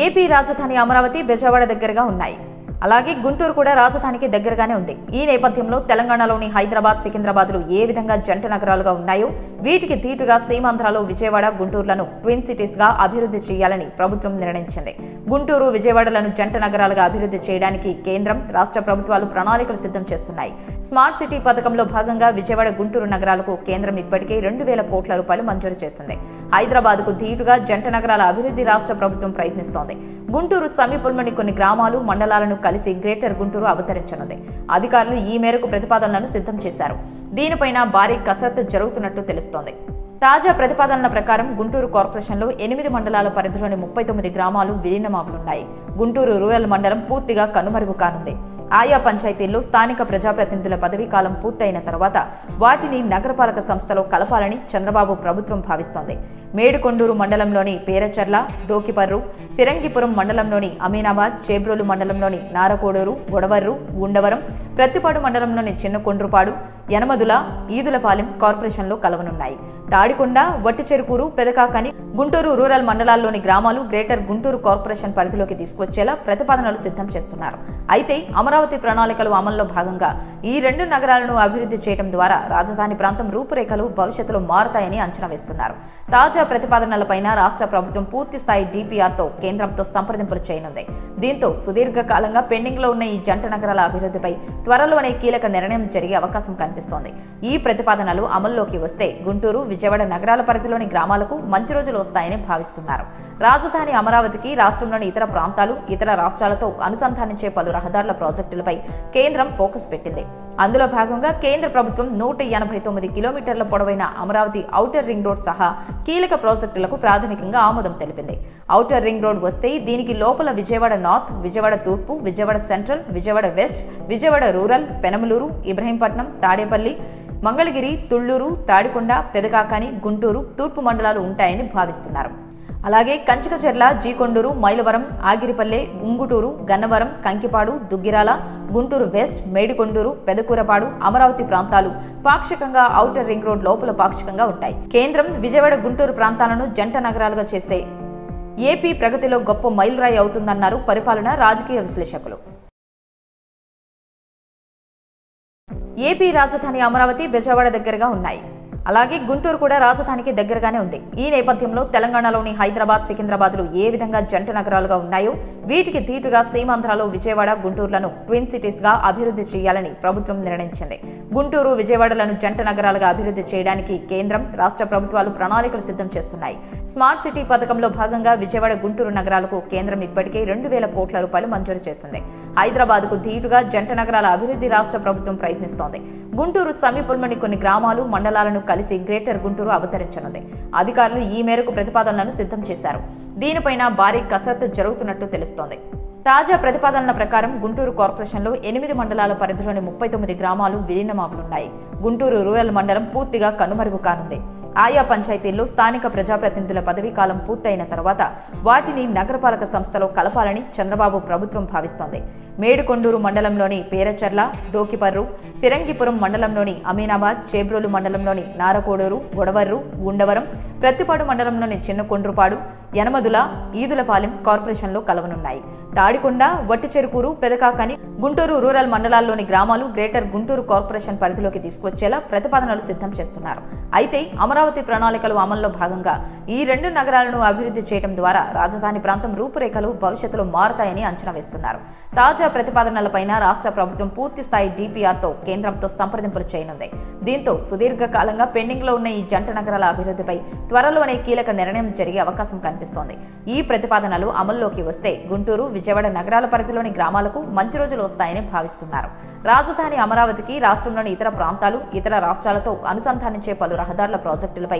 AP రాజధాని అమరావతి బెజవాడ దగ్గరగా ఉన్నాయి. అలాగే గుంటూరు కూడా రాజధానికి దగ్గరగానే ఉంది. ఈ నేపథ్యంలో తెలంగాణలోని హైదరాబాద్, సికింద్రాబాద్లు ఏ విధంగా జంట నగరాలుగా ఉన్నాయో వీటికి తీటుగా సీమాంధ్రలో విజయవాడ, గుంటూరులను ట్విన్ సిటీస్ గా అభివృద్ధి చేయాలని ప్రభుత్వం నిర్ణయించింది. గుంటూరు, విజయవాడలను జంట నగరాలుగా అభివృద్ధి చేయడానికి కేంద్రం, రాష్ట్ర ప్రభుత్వాలు ప్రణాళికలు సిద్ధం చేస్తున్నాయి. స్మార్ట్ సిటీ పథకంలో భాగంగా విజయవాడ, గుంటూరు నగరాలకు కేంద్రం ఇప్పటికే 2,000 కోట్ల రూపాయలు మంజూరు చేసింది. హైదరాబాద్కు తీటుగా జంట నగరాల అభివృద్ధి రాష్ట్ర ప్రభుత్వం ప్రయత్నిస్తోంది. గుంటూరు సమీపంలోని కొన్ని గ్రామాలు, మండలాలను కలిసి గ్రేటర్ గుంటూరు అవతరించనుంది. అధికారులు ఈ మేరకు ప్రతిపాదనలను సిద్ధం చేశారు. దీనిపైన భారీ కసరత్తు జరుగుతున్నట్టు తెలుస్తోంది. తాజా ప్రతిపాదనల ప్రకారం గుంటూరు కార్పొరేషన్లో 8 మండలాల పరిధిలోని 39 గ్రామాలు విలీనమవనున్నాయి. గుంటూరు రూరల్ మండలం పూర్తిగా కనుమరుగు కానుంది. ఆయా పంచాయతీల్లో స్థానిక ప్రజాప్రతినిధుల పదవీ కాలం పూర్తయిన తర్వాత వాటిని నగరపాలక సంస్థలో కలపాలని చంద్రబాబు ప్రభుత్వం భావిస్తోంది. మేడుకొండూరు మండలంలోని పేరచర్ల, డోకిపర్రు, ఫిరంగిపురం మండలంలోని అమీనాబాద్, చేబ్రోలు మండలంలోని నారకోడూరు, గొడవర్రు, గుండవరం, ప్రత్తిపాడు మండలంలోని చిన్నకొండ్రుపాడు, యనమదుల, ఈదులపాలెం కార్పొరేషన్లో కలవనున్నాయి. తాడికొండ, వట్టిచెరుకూరు, పెదకాకని, గుంటూరు రూరల్ మండలాల్లోని గ్రామాలు గ్రేటర్ గుంటూరు కార్పొరేషన్ పరిధిలోకి తీసుకొచ్చేలా ప్రతిపాదనలు సిద్ధం చేస్తున్నారు. అయితే అమరావతి ప్రణాళికలు అమల్లో భాగంగా ఈ 2 నగరాలను అభివృద్ధి చేయడం ద్వారా రాజధాని ప్రాంతం రూపురేఖలు భవిష్యత్తులో మారుతాయని అంచనా వేస్తున్నారు. తాజా ప్రతిపాదనలపైన రాష్ట్ర ప్రభుత్వం పూర్తి స్థాయి డిపిఆర్తో కేంద్రంతో సంప్రదింపులు చేయనుంది. దీంతో సుదీర్ఘకాలంగా పెండింగ్లో ఉన్న ఈ జంట నగరాల అభివృద్ధిపై త్వరలోనే కీలక నిర్ణయం జరిగే అవకాశం కనిపిస్తోంది. ఈ ప్రతిపాదనలు అమల్లోకి వస్తే గుంటూరు, విజయవాడ నగరాల పరిధిలోని గ్రామాలకు మంచి రోజులు వస్తాయని భావిస్తున్నారు. రాజధాని అమరావతికి రాష్ట్రంలోని ఇతర ప్రాంతాలు, ఇతర రాష్ట్రాలతో అనుసంధానించే పలు రహదారుల ప్రాజెక్టులపై కేంద్రం ఫోకస్ పెట్టింది. అందులో భాగంగా కేంద్ర ప్రభుత్వం 189 కిలోమీటర్ల పొడవైన అమరావతి ఔటర్ రింగ్ రోడ్ సహా కీలక ప్రాజెక్టులకు ప్రాథమికంగా ఆమోదం తెలిపింది. ఔటర్ రింగ్ రోడ్ వస్తే దీనికి లోపల విజయవాడ నార్త్, విజయవాడ తూర్పు, Vijayawada central, Vijayawada west, Vijayawada rural, Penamaluru, Ibrahimpatnam, Tadepalli, Mangalagiri, Tulluru, Tadikonda, Pedakakani, Guntur తూర్పు మండలాలు ఉంటాయని భావిస్తున్నారు. అలాగే కంచికచెర్ల, జీకొండూరు, మైలవరం, ఆగిరిపల్లె, ఉంగుటూరు, గన్నవరం, కంకిపాడు, దుగ్గిరాల, గుంటూరు వెస్ట్, మేడికొండూరు, పెదకూరపాడు, అమరావతి ప్రాంతాలు పాక్షికంగా ఔటర్ రింగ్ రోడ్ లోపల పాక్షికంగా ఉంటాయి. కేంద్రం విజయవాడ, గుంటూరు ప్రాంతాలను జంట నగరాలుగా చేస్తే ఏపీ ప్రగతిలో గొప్ప మైలురాయి అవుతుందన్నారు పరిపాలన, రాజకీయ విశ్లేషకులు. ఏపీ రాజధాని అమరావతి బెజవాడ దగ్గరగా ఉన్నాయి. అలాగే గుంటూరు కూడా రాజధానికి దగ్గరగానే ఉంది. ఈ నేపథ్యంలో తెలంగాణలోని హైదరాబాద్, సికింద్రాబాద్లు ఏ విధంగా జంట నగరాలుగా ఉన్నాయో వీటికి తీటుగా సీమాంధ్రలో విజయవాడ, గుంటూరులను ట్విన్ సిటీస్ గా అభివృద్ధి చేయాలని ప్రభుత్వం నిర్ణయించింది. గుంటూరు, విజయవాడలను జంట నగరాలుగా అభివృద్ధి చేయడానికి కేంద్రం, రాష్ట్ర ప్రభుత్వాలు ప్రణాళికలు సిద్ధం చేస్తున్నాయి. స్మార్ట్ సిటీ పథకంలో భాగంగా విజయవాడ, గుంటూరు నగరాలకు కేంద్రం ఇప్పటికే 2,000 కోట్ల రూపాయలు మంజూరు చేసింది. హైదరాబాద్కు తీటుగా జంట నగరాల అభివృద్ధి రాష్ట్ర ప్రభుత్వం ప్రయత్నిస్తోంది. గుంటూరు సమీపంలోని కొన్ని గ్రామాలు, మండలాలను కలిసి గ్రేటర్ గుంటూరు అవతరించనుంది. అధికారులు ఈ మేరకు ప్రతిపాదనలను సిద్ధం చేశారు. దీనిపైన భారీ కసరత్తు జరుగుతున్నట్టు తెలుస్తోంది. తాజా ప్రతిపాదనల ప్రకారం గుంటూరు కార్పొరేషన్లో 8 మండలాల పరిధిలోని 39 గ్రామాలు విలీనమవనున్నాయి. గుంటూరు రూరల్ మండలం పూర్తిగా కనుమరుగు కానుంది. ఆయా పంచాయతీల్లో స్థానిక ప్రజాప్రతినిధుల పదవీ కాలం పూర్తయిన తర్వాత వాటిని నగరపాలక సంస్థలో కలపాలని చంద్రబాబు ప్రభుత్వం భావిస్తోంది. మేడుకొండూరు మండలంలోని పేరచర్ల, డోకిపర్రు, ఫిరంగిపురం మండలంలోని అమీనాబాద్, చేబ్రోలు మండలంలోని నారకోడూరు, గొడవర్రు, గుండవరం, ప్రత్తిపాడు మండలంలోని చిన్నకొండ్రుపాడు, యనమదుల, ఈదులపాలెం కార్పొరేషన్లో కలవనున్నాయి. తాడికొండ, వట్టిచెరుకూరు, పెదకాకని, గుంటూరు రూరల్ మండలాల్లోని గ్రామాలు గ్రేటర్ గుంటూరు కార్పొరేషన్ పరిధిలోకి తీసుకొచ్చేలా ప్రతిపాదనలు సిద్ధం చేస్తున్నారు. అయితే అమరావతి ప్రణాళికలు అమల్లో భాగంగా ఈ 2 నగరాలను అభివృద్ధి చేయడం ద్వారా రాజధాని ప్రాంతం రూపురేఖలు భవిష్యత్తులో మారుతాయని అంచనా వేస్తున్నారు. తాజా ప్రతిపాదనలపైన రాష్ట్ర ప్రభుత్వం పూర్తి స్థాయి డిపిఆర్తో కేంద్రంతో సంప్రదింపులు చేయనుంది. దీంతో సుదీర్ఘకాలంగా పెండింగ్లో ఉన్న ఈ జంట నగరాల అభివృద్ధిపై త్వరలోనే కీలక నిర్ణయం జరిగే అవకాశం కనిపిస్తోంది. ఈ ప్రతిపాదనలు అమల్లోకి వస్తే గుంటూరు, విజయవాడ నగరాల పరిధిలోని గ్రామాలకు మంచి రోజులు వస్తాయని భావిస్తున్నారు. రాజధాని అమరావతికి రాష్ట్రంలోని ఇతర ప్రాంతాలు, ఇతర రాష్ట్రాలతో అనుసంధానించే పలు రహదారుల ప్రాజెక్టులపై